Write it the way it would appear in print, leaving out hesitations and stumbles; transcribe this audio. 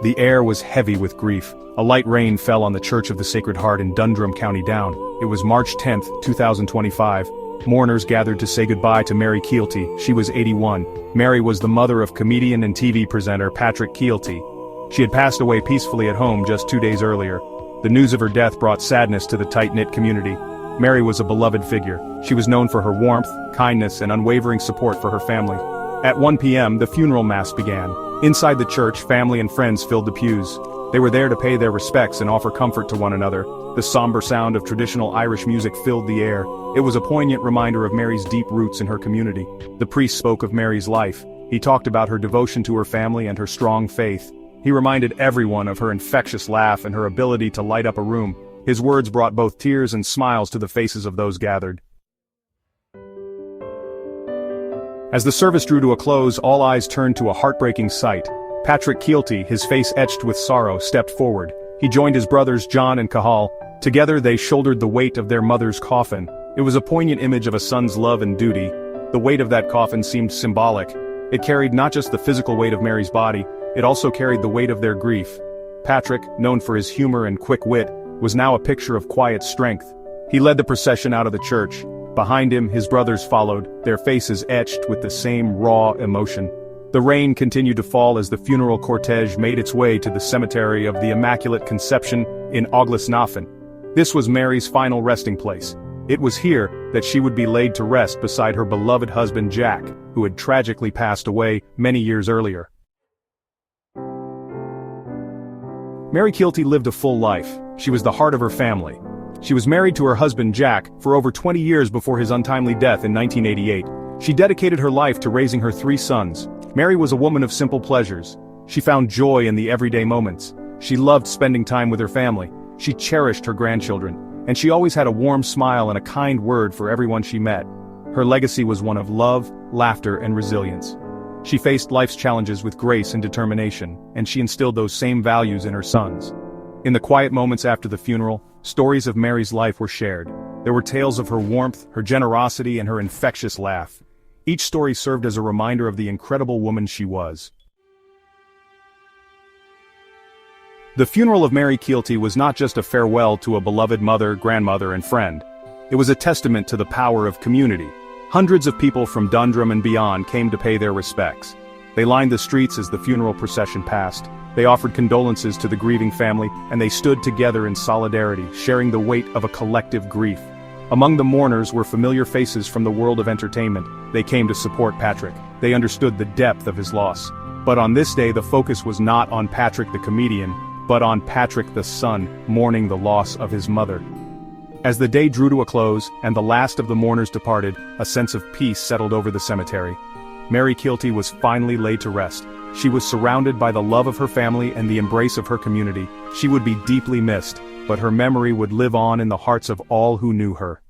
The air was heavy with grief. A light rain fell on the Church of the Sacred Heart in Dundrum, County Down. It was March 10, 2025. Mourners gathered to say goodbye to Mary Keelty. She was 81. Mary was the mother of comedian and TV presenter Patrick Keelty. She had passed away peacefully at home just 2 days earlier. The news of her death brought sadness to the tight-knit community. Mary was a beloved figure. She was known for her warmth, kindness, and unwavering support for her family. At 1 p.m., the funeral mass began. Inside the church, family and friends filled the pews. They were there to pay their respects and offer comfort to one another. The somber sound of traditional Irish music filled the air. It was a poignant reminder of Mary's deep roots in her community. The priest spoke of Mary's life. He talked about her devotion to her family and her strong faith. He reminded everyone of her infectious laugh and her ability to light up a room. His words brought both tears and smiles to the faces of those gathered. As the service drew to a close, all eyes turned to a heartbreaking sight. Patrick Keelty, his face etched with sorrow, stepped forward. He joined his brothers John and Cahal. Together they shouldered the weight of their mother's coffin. It was a poignant image of a son's love and duty. The weight of that coffin seemed symbolic. It carried not just the physical weight of Mary's body, it also carried the weight of their grief. Patrick, known for his humor and quick wit, was now a picture of quiet strength. He led the procession out of the church. Behind him, his brothers followed, their faces etched with the same raw emotion. The rain continued to fall as the funeral cortege made its way to the cemetery of the Immaculate Conception in Auglesnafen. This was Mary's final resting place. It was here that she would be laid to rest beside her beloved husband Jack, who had tragically passed away many years earlier. Mary Keelty lived a full life. She was the heart of her family. She was married to her husband Jack for over 20 years before his untimely death in 1988. She dedicated her life to raising her 3 sons. Mary was a woman of simple pleasures. She found joy in the everyday moments. She loved spending time with her family. She cherished her grandchildren. And she always had a warm smile and a kind word for everyone she met. Her legacy was one of love, laughter, and resilience. She faced life's challenges with grace and determination, and she instilled those same values in her sons. In the quiet moments after the funeral, stories of Mary's life were shared. There were tales of her warmth, her generosity, and her infectious laugh. Each story served as a reminder of the incredible woman she was. The funeral of Mary Keelty was not just a farewell to a beloved mother, grandmother, and friend. It was a testament to the power of community. Hundreds of people from Dundrum and beyond came to pay their respects. They lined the streets as the funeral procession passed. They offered condolences to the grieving family, and they stood together in solidarity, sharing the weight of a collective grief. Among the mourners were familiar faces from the world of entertainment. They came to support Patrick. They understood the depth of his loss. But on this day, the focus was not on Patrick the comedian, but on Patrick the son, mourning the loss of his mother. As the day drew to a close, and the last of the mourners departed, a sense of peace settled over the cemetery. Mary Keelty was finally laid to rest. She was surrounded by the love of her family and the embrace of her community. She would be deeply missed, but her memory would live on in the hearts of all who knew her.